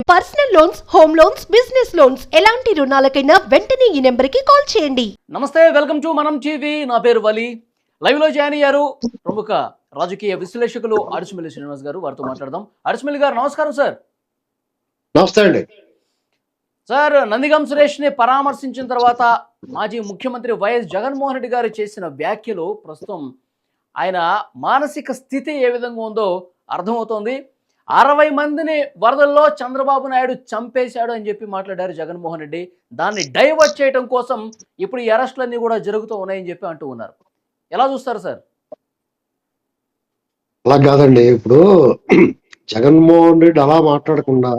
Personal loans, home loans, business loans ఎలాంటి రుణాలకైనా వెంటనే ఈ నెంబర్కి కాల్ చేయండి. నమస్తే, వెల్కమ్ టు మనం టీవీ. నా పేరు వలి. లైవ్ లో జాయిన్ అయ్యారు ప్రముఖ రాజకీయ విశ్లేషకులు అరిసిమిల్లి శ్రీనివాస్ గారు. వారితో మాట్లాడదాం. అరిసిమిల్లి గారు నమస్కారం సార్. నమస్తే అండి. సార్, నందిగం సురేష్ ని పరామర్శించిన తర్వాత మాజీ ముఖ్యమంత్రి వైఎస్ జగన్మోహన్ రెడ్డి గారు చేసిన వ్యాఖ్యలు ప్రస్తుతం ఆయన మానసిక స్థితి ఏ విధంగా ఉందో అర్థమవుతోంది. 60 మందిని వరదల్లో చంద్రబాబు నాయుడు చంపేశాడు అని చెప్పి మాట్లాడారు జగన్మోహన్ రెడ్డి. దాన్ని డైవర్ట్ చేయడం కోసం ఇప్పుడు ఈ అరెస్టులన్నీ కూడా జరుగుతూ ఉన్నాయని చెప్పి అంటూ ఉన్నారు. ఎలా చూస్తారు సార్? అలా కాదండి. ఇప్పుడు జగన్మోహన్ రెడ్డి అలా మాట్లాడకుండా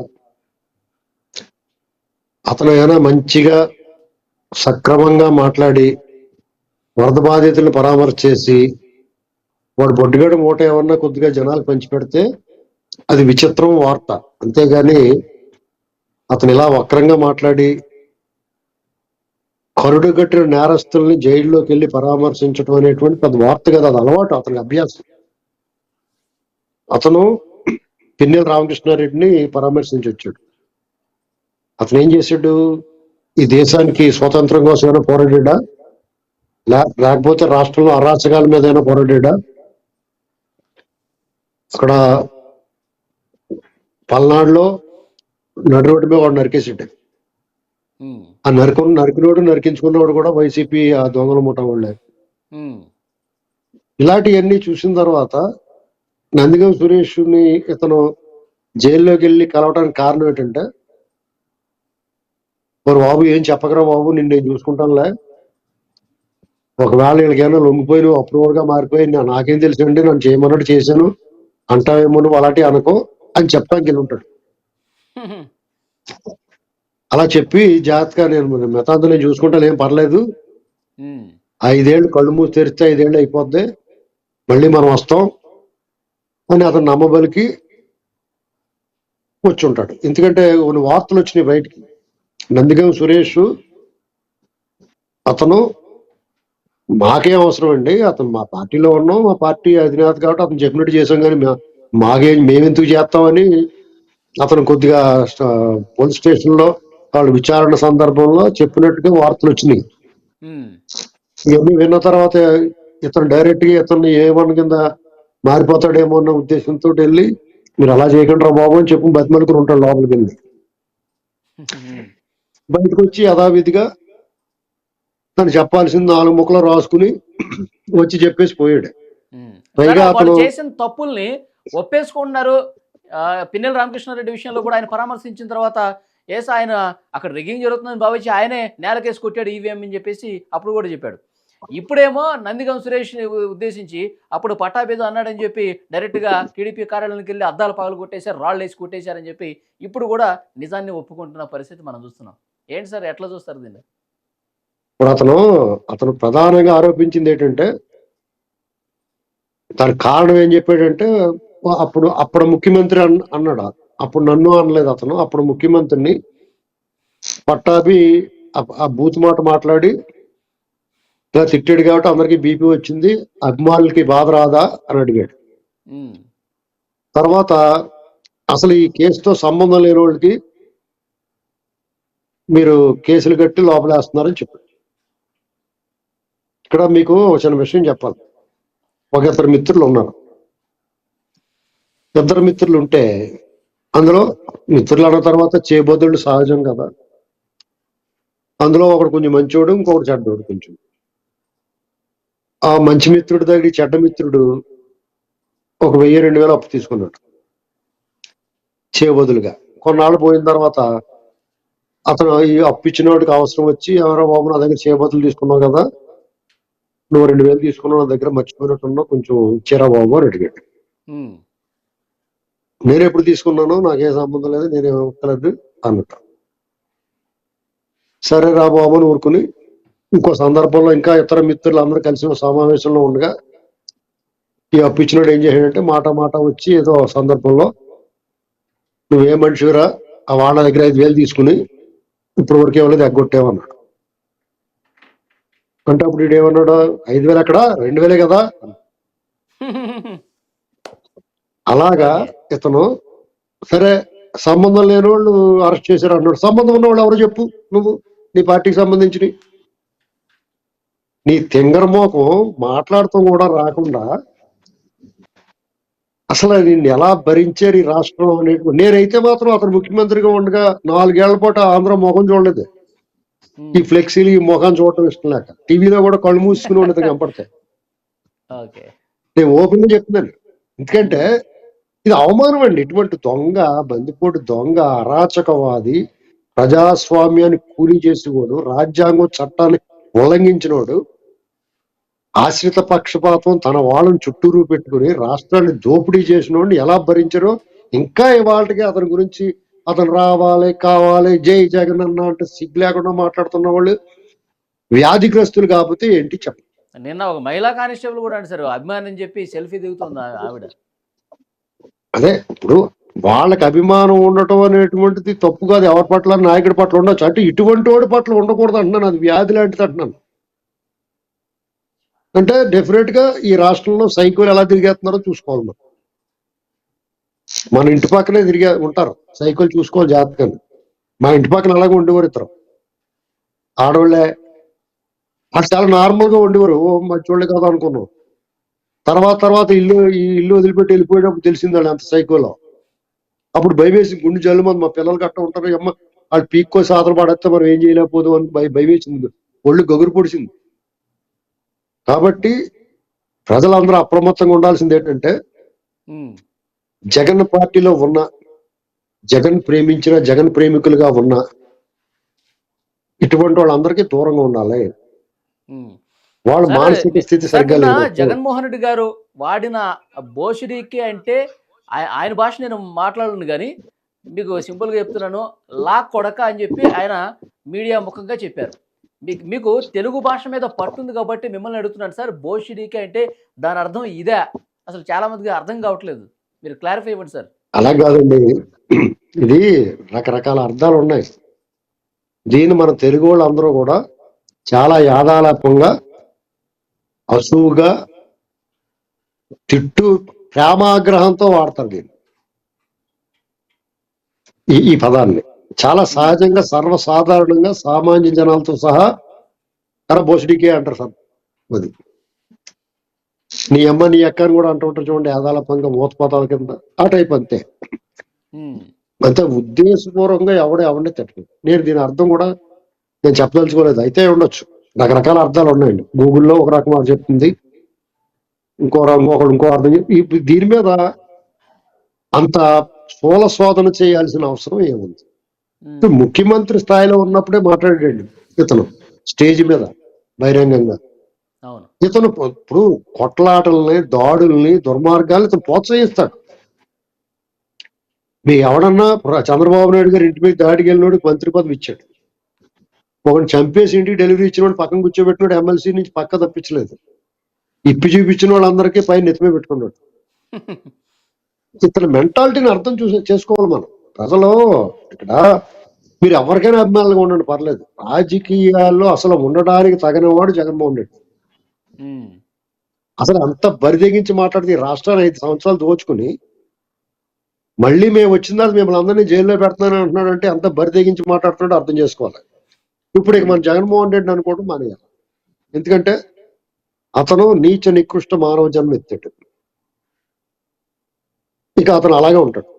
అతను ఏమైనా మంచిగా సక్రమంగా మాట్లాడి వరద బాధితులను పరామర్శ చేసి వాడు బొడ్డుగడ మూట ఏమన్నా కొద్దిగా జనాలు పంచిపెడితే అది విచిత్రం వార్త. అంతేగాని అతను ఇలా వక్రంగా మాట్లాడి కరుడు కట్టిన నేరస్తుల్ని జైల్లోకి వెళ్ళి పరామర్శించడం అనేటువంటి పెద్ద వార్త కదా. అది అలవాటు, అతనికి అభ్యాసం. అతను పిన్నెల రామకృష్ణారెడ్డిని పరామర్శించి వచ్చాడు. అతను ఏం చేశాడు? ఈ దేశానికి స్వతంత్రం కోసం ఏమైనా పోరాడా, లేకపోతే రాష్ట్రంలో అరాచకాల మీద ఏమైనా పోరాడా? అక్కడ పల్నాడులో నడి రోడ్డు మీద వాడు నరికేసాడు. ఆ నరికినోడు నరికించుకున్నవాడు కూడా వైసీపీ ఆ దొంగల ముఠా వాళ్ళే. ఇలాంటివన్నీ చూసిన తర్వాత నందిగం సురేష్ ని ఇతను జైల్లోకి వెళ్ళి కలవడానికి కారణం ఏంటంటే, మరి బాబు ఏం చెప్పకరా బాబు, నిన్ను నేను చూసుకుంటానులే, ఒకవేళ వీళ్ళకైనా లొంగిపోయి నువ్వు అప్రూవర్ గా మారిపోయి నాకేం తెలుసండి, నన్ను చేయమన్నట్టు చేశాను అంటావేమో, నువ్వు అలాంటి అనుకో అని చెప్పడానికి వెళ్ళి ఉంటాడు. అలా చెప్పి జాగ్రత్తగా నేను మిగతాంతా నేను చూసుకుంటాను, ఏం పర్లేదు, 5 ఏళ్ళు కళ్ళు మూసి తెరిస్తే 5 ఏళ్ళు అయిపోద్ది, మళ్ళీ మనం వస్తాం అని అతను నమ్మబలికి వచ్చి ఉంటాడు. ఎందుకంటే కొన్ని వార్తలు వచ్చినాయి బయటికి. నందిగం సురేష్ అతను మాకేం అవసరం అండి, అతను మా పార్టీలో ఉన్నాం, మా పార్టీ అధినేత కాబట్టి అతను చెప్పినట్టు చేసాం, కానీ మేమెందుకు చేస్తామని అతను కొద్దిగా పోలీస్ స్టేషన్ లో వాళ్ళు విచారణ సందర్భంలో చెప్పినట్టుగా వార్తలు వచ్చినాయి. ఇవన్నీ విన్న తర్వాత ఇతను డైరెక్ట్ గా ఇతను ఏమన్న కింద మారిపోతాడేమో అన్న ఉద్దేశంతో వెళ్ళి మీరు అలా చేయకుండా రా బాబు అని చెప్పి బతిమలుకుని ఉంటాడు. లోపలికి వెళ్ళి బయటకు వచ్చి యథావిధిగా తను చెప్పాల్సింది 4 ముక్కలు రాసుకుని వచ్చి చెప్పేసి పోయాడు. పైగా అతను చేసిన తప్పుల్ని ఒప్పేసుకుంటున్నారు. పిన్నెల రామకృష్ణారెడ్డి విషయంలో కూడా ఆయన పరామర్శించిన తర్వాత ఆయన అక్కడ రిగ్గింగ్ జరుగుతుందని భావించి ఆయనే నేలకేసి కొట్టాడు ఈవీఎం అని చెప్పేసి అప్పుడు కూడా చెప్పాడు. ఇప్పుడేమో నందిగం సురేష్ ఉద్దేశించి అప్పుడు పట్టాభేదం అన్నాడని చెప్పి డైరెక్ట్గా టీడీపీ కార్యాలయానికి వెళ్ళి అద్దాలు పగలు కొట్టేశారు, రాళ్ళు వేసి కొట్టేశారని చెప్పి ఇప్పుడు కూడా నిజాన్ని ఒప్పుకుంటున్న పరిస్థితి మనం చూస్తున్నాం. ఏంటి సార్, ఎట్లా చూస్తారు దీన్ని? ఇప్పుడు అతను ప్రధానంగా ఆరోపించింది ఏంటంటే, దానికి కారణం ఏం చెప్పాడంటే, అప్పుడు ముఖ్యమంత్రి అన్నాడు. అప్పుడు నన్ను అనలేదు అతను. అప్పుడు ముఖ్యమంత్రిని పట్టాభి ఆ బూత్ మాట మాట్లాడి ఇలా తిట్టాడు కాబట్టి అందరికి బీపీ వచ్చింది, అభిమానులకి బాధ రాదా అని అడిగాడు. తర్వాత అసలు ఈ కేసుతో సంబంధం లేని వాళ్ళకి మీరు కేసులు కట్టి లోపలేస్తున్నారని చెప్పాడు. ఇక్కడ మీకు చిన్న విషయం చెప్పాలి. ఒక 2 మిత్రులు ఉన్నారు. 2 మిత్రులు ఉంటే అందులో మిత్రులు అన్న తర్వాత చేబోదుళ్ళు సహజం కదా. అందులో ఒకడు కొంచెం మంచోడు, ఇంకొకటి చెడ్డోడు. కొంచెం ఆ మంచి మిత్రుడి దగ్గర చెడ్డ మిత్రుడు ఒక 1000-2000 అప్పు తీసుకున్నాడు చేబదులుగా. కొన్నాళ్ళు పోయిన తర్వాత అతను ఈ అప్పు ఇచ్చిన వాడికి అవసరం వచ్చి, ఎవరో బాబు నా దగ్గర చేబదులు తీసుకున్నావు కదా, నువ్వు 2000 తీసుకున్నావు, నా దగ్గర మర్చిపోయినట్టున్నావు, కొంచెం ఇచ్చారా బాబు అని అడిగాడు. నేను ఎప్పుడు తీసుకున్నాను, నాకేం సంబంధం లేదు, నేనేం ఒక్కలేదు అన్నట్టు. సరే రా బాబు అని ఊరుకుని ఇంకో సందర్భంలో ఇంకా ఇతర మిత్రులు అందరూ కలిసి సమావేశంలో ఉండగా ఈ అప్పు ఇచ్చినాడు ఏం చేశాడంటే, మాట వచ్చి ఏదో సందర్భంలో నువ్వే మనిషిరా, ఆ వాళ్ళ దగ్గర 5000 తీసుకుని ఇప్పుడు వరకు ఇవ్వలేదు, ఎగ్గొట్టేవన్నాడు. అంటే అప్పుడు ఇడేమన్నాడు, 5000 ఎక్కడ, 2000 కదా. అలాగా ఇతను సరే సంబంధం లేని వాళ్ళు అరెస్ట్ చేశారు అన్నాడు. సంబంధం ఉన్న వాళ్ళు ఎవరో చెప్పు నువ్వు, నీ పార్టీకి సంబంధించి. నీ తింగరమోకం మాట్లాడటం కూడా రాకుండా అసలు నిన్ను ఎలా భరించారు ఈ రాష్ట్రం అనేది. నేనైతే మాత్రం అతను ముఖ్యమంత్రిగా ఉండగా 4 ఏళ్ల పాటు ఆంధ్ర ముఖం చూడలేదు. ఈ ఫ్లెక్సీలు ఈ ముఖం చూడటం ఇష్టం లేక టీవీలో కూడా కళ్ళు మూసుకుని ఉండదు కనపడతాయి. నేను ఓపెన్ గా చెప్తున్నాను. ఎందుకంటే ఇది అవమానం అండి. ఇటువంటి దొంగ, బందిపోటు దొంగ, అరాచకవాది, ప్రజాస్వామ్యాన్ని కూలీ చేసేవాడు, రాజ్యాంగం చట్టాన్ని ఉల్లంఘించినోడు, ఆశ్రిత పక్షపాతం తన వాళ్ళని చుట్టూరు పెట్టుకుని రాష్ట్రాన్ని దోపిడీ చేసినోడిని ఎలా భరించారో ఇంకా ఇవాళకి అతని గురించి అతను రావాలి కావాలి జై జగన్ అన్న అంటే సిగ్గు లేకుండా మాట్లాడుతున్న వాళ్ళు వ్యాధిగ్రస్తులు కాకపోతే ఏంటి చెప్పండి. నిన్న ఒక మహిళా కానిస్టేబుల్ కూడా అండి సార్ అభిమానం చెప్పి సెల్ఫీ దిగుతుంది ఆవిడ. అదే ఇప్పుడు వాళ్ళకి అభిమానం ఉండటం అనేటువంటిది తప్పు కాదు. ఎవరి పట్ల నాయకుడి పట్ల ఉండొచ్చు. అంటే ఇటువంటి వాడి పట్ల ఉండకూడదు అంటున్నాను. అది వ్యాధి లాంటిది అంటున్నాను. అంటే డెఫినెట్ గా ఈ రాష్ట్రంలో సైకోలు ఎలా తిరిగేస్తున్నారో చూసుకోవాలి. మన ఇంటి పక్కనే తిరిగే ఉంటారు సైకోలు, చూసుకోవాలి జాగ్రత్తగా. మా ఇంటి పక్కన అలాగే ఉండేవారు ఇద్దరు ఆడవాళ్ళే. అది చాలా నార్మల్ గా ఉండేవారు. ఓ మంచోళ్ళే కదా అనుకున్నాం. తర్వాత ఈ ఇల్లు వదిలిపెట్టి వెళ్ళిపోయేటప్పుడు తెలిసింది వాళ్ళు ఎంత సైకోలో. అప్పుడు భయవేసి గుండె జల్లు మంది మా పిల్లలు గట్ట ఉంటారు. అమ్మ వాళ్ళు పీక్కో సాధన పడేస్తే మనం ఏం చేయలేకపోదు అని భయవేసింది. ఒళ్ళు గగురు పొడిచింది. కాబట్టి ప్రజలందరూ అప్రమత్తంగా ఉండాల్సింది ఏంటంటే జగన్ పార్టీలో ఉన్న, జగన్ ప్రేమించిన, జగన్ ప్రేమికులుగా ఉన్న ఇటువంటి వాళ్ళందరికీ దూరంగా ఉండాలి. వాళ్ళ మానసిక స్థితి సరిగ్గా లేదు. జగన్మోహన్ రెడ్డి గారు వాడిన బోషిడీకి అంటే ఆయన భాష నేను మాట్లాడను కానీ మీకు సింపుల్గా చెప్తున్నాను, లా కొడక అని చెప్పి ఆయన మీడియా ముఖంగా చెప్పారు. మీకు తెలుగు భాష మీద పట్టుంది కాబట్టి మిమ్మల్ని అడుగుతున్నాను సార్, బోషిడీకి అంటే దాని అర్థం ఇదే? అసలు చాలా మందికి అర్థం కావట్లేదు, మీరు క్లారిఫై ఇవ్వండి సార్. అలా కాదండి, ఇది రకరకాల అర్థాలు ఉన్నాయి. దీన్ని మన తెలుగు వాళ్ళందరూ కూడా చాలా యాదాలాపంగా, అసూగా, ప్రేమాగ్రహంతో వాడతారు దీన్ని. ఈ పదాన్ని చాలా సహజంగా, సర్వసాధారణంగా సామాన్య జనాలతో సహా బోసిడికే అంటారు సార్. అది నీ అమ్మ నీ అక్క అని కూడా అంటుంటారు చూడండి, యాదాలాపంగా మూతపాతాల కింద. ఆ టైప్ అంతే. అంతే ఉద్దేశపూర్వకంగా ఎవరిని తిట్టలేదు. నేను దీని అర్థం కూడా నేను చెప్పదలుచుకోలేదు. అయితే ఉండొచ్చు, రకరకాల అర్థాలు ఉన్నాయండి. గూగుల్లో ఒక రకం అది చెప్తుంది, ఇంకో అర్థం. దీని మీద అంత స్థూల శోధన చేయాల్సిన అవసరం ఏముంది? ముఖ్యమంత్రి స్థాయిలో ఉన్నప్పుడే మాట్లాడాడు ఇతను స్టేజ్ మీద బహిరంగంగా. ఇతను ఇప్పుడు కొట్లాటల్ని, దాడుల్ని, దుర్మార్గాల్ని ఇతను ప్రోత్సహిస్తాడు. మీ ఎవడన్నా చంద్రబాబు నాయుడు గారు ఇంటి మీద దాడికి వెళ్ళినోడికి మంత్రి పదవి ఇచ్చాడు. ఒకటి చంపేసి ఇంటికి డెలివరీ ఇచ్చినోడు పక్కన కూర్చోబెట్టినాడు, ఎమ్మెల్సీ నుంచి పక్క తప్పించలేదు. ఇప్పి చూపించిన వాళ్ళందరికీ పైన నెత్తిమే పెట్టుకున్నాడు. ఇతని మెంటాలిటీని అర్థం చేసుకోవాలి మనం. ప్రజలు ఇక్కడ మీరు ఎవరికైనా అభిమానులుగా ఉండండి, పర్లేదు. రాజకీయాల్లో అసలు ఉండడానికి తగినవాడు జగన్మోహన్ రెడ్డి. అసలు అంత బరిదెగించి మాట్లాడితే రాష్ట్రాన్ని 5 సంవత్సరాలు దోచుకుని మళ్ళీ మేము వచ్చిన తర్వాత మిమ్మల్ని అందరినీ జైల్లో పెడుతున్నాను అంటున్నాడు. అంటే అంత బరిదెగించి మాట్లాడుతున్నాడు, అర్థం చేసుకోవాలి. ఇప్పుడు ఇక మన జగన్మోహన్ రెడ్డి అనుకోవడం మానేయాలి. ఎందుకంటే అతను నీచ నికృష్ట మానవ జన్మ ఎత్తాడు. ఇక అతను అలాగే ఉంటాడు.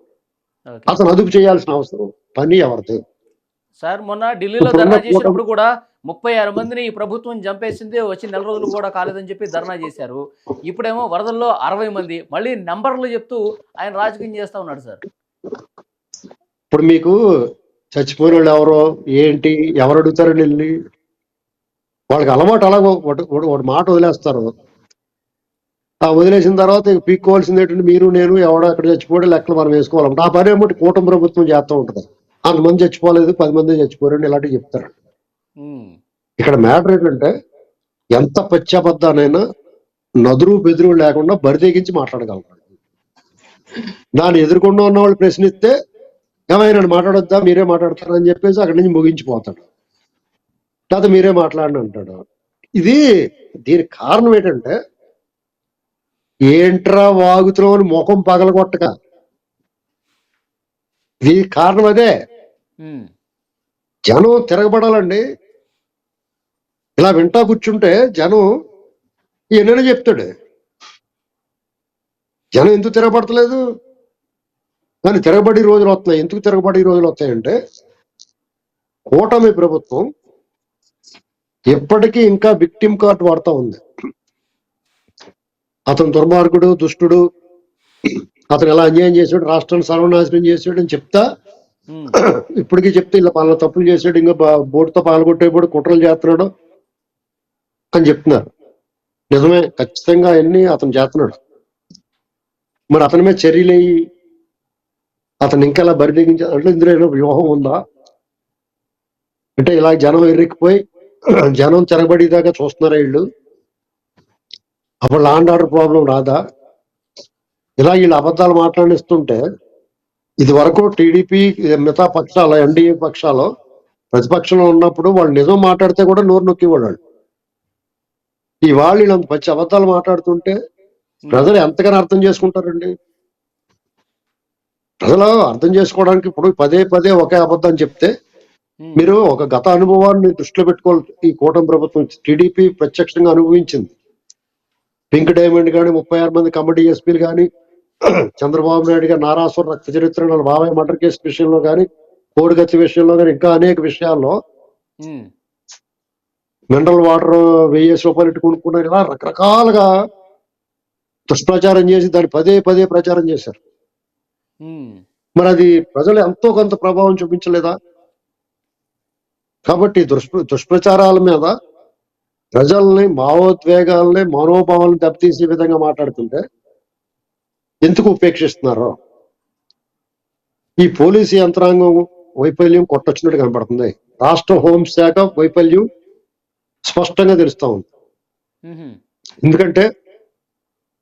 అతను అదుపు చేయాల్సిన అవసరం పని ఎవరిది? సార్ మొన్న ఢిల్లీలో ధర్నా చేసినప్పుడు కూడా 36 మందిని ఈ ప్రభుత్వం చంపేసింది, వచ్చి 4 రోజులు కూడా కాలేదని చెప్పి ధర్నా చేశారు. ఇప్పుడేమో వరదల్లో 60 మంది, మళ్ళీ నంబర్లు చెప్తూ ఆయన రాజకీయం చేస్తా ఉన్నాడు సార్. ఇప్పుడు మీకు చచ్చిపోయిన వాళ్ళు ఎవరో ఏంటి ఎవరు అడుగుతారని వెళ్ళి వాళ్ళకి అలవాటు అలాగ ఒక మాట వదిలేస్తారు. ఆ వదిలేసిన తర్వాత పీక్కోవాల్సింది ఏంటంటే మీరు నేను ఎవడో అక్కడ చచ్చిపోతే లెక్కలు మనం వేసుకోవాలంటే ఆ పని ఏమిటి కూటమి ప్రభుత్వం చేస్తూ ఉంటుంది. అంతమంది చచ్చిపోలేదు, 10 మంది చచ్చిపోయారండి ఇలాంటివి చెప్తారు. ఇక్కడ మ్యాటర్ ఏంటంటే ఎంత పశ్చాబద్దానైనా నదురు బెదురు లేకుండా బరిదెగించి మాట్లాడగలరు. దాన్ని ఎదుర్కొంటూ ఉన్న వాళ్ళు ప్రశ్నిస్తే ఏమైనా మాట్లాడొద్దా, మీరే మాట్లాడతారు అని చెప్పేసి అక్కడి నుంచి ముగించిపోతాడు. లేదా మీరే మాట్లాడని అంటాడు. దీనికి కారణం ఏంటంటే ఏంట్రా వాగుతున్నావు అని ముఖం పగలగొట్టక ఇది కారణం అదే. ఉమ్, జనం తిరగబడాలండి. ఇలా వింటా కూర్చుంటే జనం ఎన్నైనా చెప్తాడు. జనం ఎందుకు తిరగబడతలేదు? కానీ తిరగబడి రోజులు వస్తున్నాయి. ఎందుకు తిరగబడి రోజులు వస్తాయంటే కూటమి ప్రభుత్వం ఎప్పటికీ ఇంకా విక్టిమ్ కార్డ్ వాడుతూ ఉంది. అతను దుర్మార్గుడు, దుష్టుడు, అతను ఎలా అన్యాయం చేశాడు, రాష్ట్రాన్ని సర్వనాశనం చేశాడు అని చెప్తా ఉమ్, ఇప్పటికీ చెప్తే ఇలా పలానా తప్పులు చేశాడు, ఇంకా బోటుతో పాల్గొట్టేప్పుడు కుట్రలు చేస్తున్నాడు అని చెప్తున్నారు. నిజమే, ఖచ్చితంగా అన్ని అతను చేస్తున్నాడు. మరి అతని మీద చర్యలు అయ్యి అతను ఇంకా ఇలా బరిదెగించాడు అంటే ఇందులో ఏదో వ్యూహం ఉందా? అంటే ఇలా జనం ఎర్రికిపోయి జనం తిరగబడేదాకా చూస్తున్నారా వీళ్ళు? అప్పుడు లా అండ్ ఆర్డర్ ప్రాబ్లం రాదా? ఇలా వీళ్ళు అబద్ధాలు మాట్లాడిస్తుంటే ఇది వరకు టీడీపీ మిగతా పక్షాలు ఎన్డీఏ పక్షాలు ప్రతిపక్షంలో ఉన్నప్పుడు వాళ్ళు నిజం మాట్లాడితే కూడా నోరు నొక్కివాళ్ళు. ఇవాళ వీళ్ళంత పచ్చి అబద్ధాలు మాట్లాడుతుంటే ప్రజలు ఎంతగానో అర్థం చేసుకుంటారండి. ప్రజలు అర్థం చేసుకోవడానికి ఇప్పుడు పదే పదే ఒకే అబద్ధం చెప్తే ఉమ్, మీరు ఒక గత అనుభవాన్ని దృష్టిలో పెట్టుకోవాలి. ఈ కూటమి ప్రభుత్వం టీడీపీ ప్రత్యక్షంగా అనుభవించింది. పింక్ డైమండ్ కానీ 36 మంది కమిటీ ఎస్పీలు కానీ చంద్రబాబు నాయుడు గారు నారాసుర రక్త చరిత్ర బాబాయ్ మర్డర్ కేసు విషయంలో కానీ కోడిగత్తి విషయంలో కానీ ఇంకా అనేక విషయాల్లో ఉమ్, మినరల్ వాటర్ 1000 రూపాయలు ఇటు కొనుక్కున్నారు. ఇలా రకరకాలుగా దుష్ప్రచారం చేసి దాన్ని పదే పదే ప్రచారం చేశారు. ఉమ్, మరి అది ప్రజలు ఎంతో కొంత ప్రభావం చూపించలేదా? కాబట్టి దుష్ప్రచారాల మీద ప్రజల్ని భావోద్వేగాల్ని మనోభావాలను దెబ్బతీసే విధంగా మాట్లాడుతుంటే ఎందుకు ఉపేక్షిస్తున్నారు? ఈ పోలీసు యంత్రాంగం వైఫల్యం కొట్టొచ్చినట్టు కనపడుతుంది. రాష్ట్ర హోంశాఖ వైఫల్యం స్పష్టంగా తెలుస్తా ఉంది. ఉమ్, ఎందుకంటే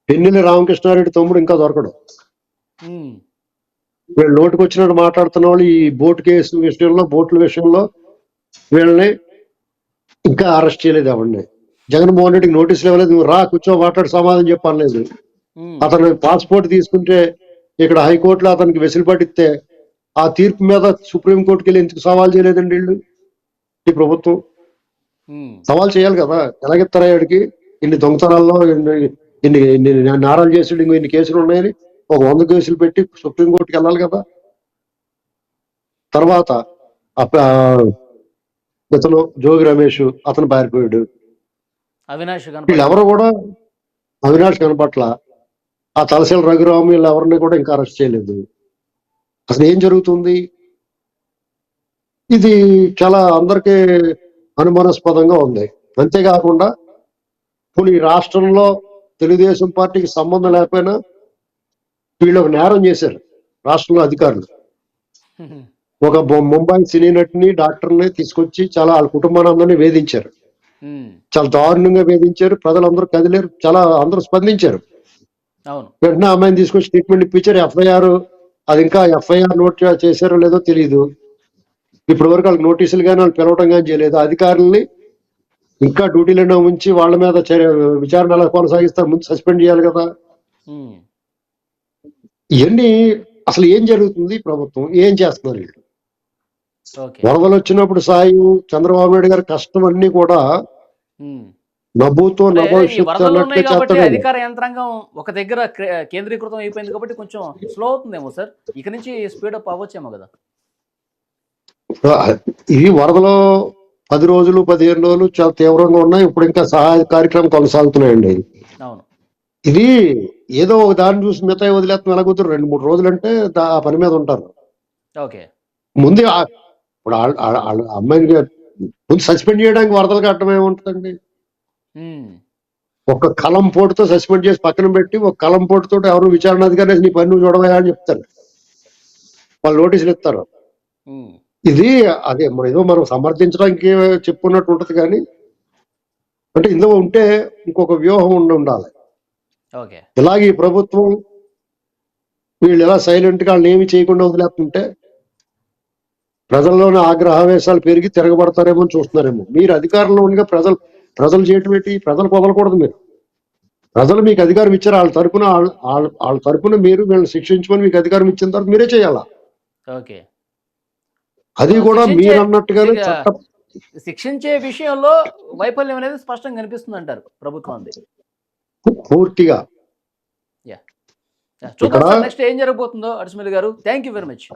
పెన్నెల్లి రామకృష్ణారెడ్డి తమ్ముడు ఇంకా దొరకడు. ఉమ్, వీళ్ళు నోటికి వచ్చినట్టు మాట్లాడుతున్న వాళ్ళు ఈ బోటు కేసు విషయంలో, బోట్ల విషయంలో వీళ్ళని ఇంకా అరెస్ట్ చేయలేదు. ఎవరిని జగన్మోహన్ రెడ్డికి నోటీసులు ఇవ్వలేదు. నువ్వు రా కూర్చో మాట్లాడి సమాధానం చెప్పలేదు. ఉమ్, అతను పాస్పోర్ట్ తీసుకుంటే ఇక్కడ హైకోర్టులో అతనికి వెసులుబాటు ఇస్తే ఆ తీర్పు మీద సుప్రీంకోర్టుకి వెళ్ళి ఎందుకు సవాల్ చేయలేదండి వీళ్ళు? ఈ ప్రభుత్వం ఉమ్, సవాల్ చేయాలి కదా. ఎలాగెత్తారా వాడికి ఇన్ని దొంగతనాల్లో ఇన్ని ఇన్ని నేరాలు చేసాడు, ఇంకో ఇన్ని కేసులు ఉన్నాయని ఒక 100 కేసులు పెట్టి సుప్రీంకోర్టుకి వెళ్ళాలి కదా. తర్వాత ఇతను జోగి రమేష్ అతను పారిపోయాడు. అవినాష్ వీళ్ళెవరు కూడా అవినాష్ కనపట్ల, ఆ తలసేల రఘురాము వీళ్ళు ఎవరిని కూడా ఇంకా అరెస్ట్ చేయలేదు. అసలు ఏం జరుగుతుంది? ఇది చాలా అందరికీ అనుమానాస్పదంగా ఉంది. అంతేకాకుండా ఇప్పుడు ఈ రాష్ట్రంలో తెలుగుదేశం పార్టీకి సంబంధం లేకపోయినా వీళ్ళు ఒక నేరం చేశారు. రాష్ట్రంలో అధికారులు ఉమ్, ఒక ముంబై సినీ నటిని, డాక్టర్ని తీసుకొచ్చి చాలా వాళ్ళ కుటుంబాన్ని వేధించారు. ఉమ్, చాలా దారుణంగా వేధించారు. ప్రజలందరూ కదిలేరు, చాలా అందరూ స్పందించారు. అవును. వెంటనే అమ్మాయిని తీసుకొచ్చి ట్రీట్మెంట్ ఇప్పించారు. ఎఫ్ఐఆర్ అది ఇంకా ఎఫ్ఐఆర్ నోట్ చేశారో లేదో తెలియదు. ఇప్పటి వరకు వాళ్ళకి నోటీసులు కానీ వాళ్ళు పిలవడం కానీ చేయలేదు. అధికారుల్ని ఇంకా డ్యూటీలోనే ఉంచి వాళ్ళ మీద విచారణ ఎలా కొనసాగిస్తారు? ముందు సస్పెండ్ చేయాలి కదా. ఉమ్, ఇవన్నీ అసలు ఏం జరుగుతుంది? ప్రభుత్వం ఏం చేస్తున్నారు వీళ్ళు? ఓకే. వరదలు వచ్చినప్పుడు సాయం చంద్రబాబు నాయుడు గారి కష్టం అన్ని కూడా ఉమ్. నవ్వుతో అంటే ఈ నభవిష్యత్తు వరదలు అన్నట్టే ఉన్నాయి కాబట్టి చేస్తాడు. అధికార యంత్రాంగం ఒక దగ్గర కేంద్రీకృతం అయిపోయింది కాబట్టి కొంచెం స్లో అవుతుందేమో సార్. ఇక నుంచి స్పీడప్ అవ్వచ్చేమో కదా. ఇవి వరదలో 10 రోజులు 15 రోజులు చాలా తీవ్రంగా ఉన్నాయి. ఇప్పుడు ఇంకా సహాయ కార్యక్రమం కొనసాగుతున్నాయండి. అవును. ఇది ఏదో ఒక దాన్ని చూసి మిగతా వదిలేస్తాం ఎలా కుదురు? 2-3 రోజులు అంటే ఆ పని మీద ఉంటారు. ఓకే. ముందే ఇప్పుడు వాళ్ళ అమ్మాయిని ముందు సస్పెండ్ చేయడానికి వరదలు కట్టడం ఏముంటుందండి? ఉమ్, ఒక కలం పోటుతో సస్పెండ్ చేసి పక్కన పెట్టి ఒక కలం పోటుతో ఎవరు విచారణ అధికారి నీ పని నువ్వు చూడవా అని చెప్తారు. వాళ్ళు నోటీసులు ఇస్తారు. ఉమ్, ఇది అదే ఏదో మనం సమర్థించడానికి చెప్పుకున్నట్టు ఉంటది. కానీ అంటే ఇందులో ఉంటే ఇంకొక వ్యూహం ఉండాలి. ఓకే. ఇలాగే ఈ ప్రభుత్వం వీళ్ళు ఎలా సైలెంట్ గా వాళ్ళని ఏమి చేయకుండా వదిలేస్తుంటే ప్రజల్లోని ఆగ్రహావేశాలు పెరిగి తిరగబడతారేమో అని చూస్తున్నారేమో. మీరు అధికారంలో ఉండగా ప్రజలు చేయటం ఏంటి? ప్రజలు వదలకూడదు. మీరు ప్రజలు మీకు అధికారం ఇచ్చారు. వాళ్ళ తరపున మీరు వీళ్ళని శిక్షించుకొని మీకు అధికారం ఇచ్చిన తర్వాత మీరే చేయాలా. ఓకే. అది కూడా శిక్షించే మీరు అన్నట్టుగానే ఇక చట్ట శిక్షించే విషయంలో వైఫల్యం అనేది స్పష్టంగా కనిపిస్తుంది అంటారు ప్రభుత్వంది. పూర్తిగా చూద్దాం ఇక్కడ సార్ నెక్స్ట్ ఏం జరగబోతుందో. అడిసిమల్లి గారు, థ్యాంక్ యూ వెరీ మచ్.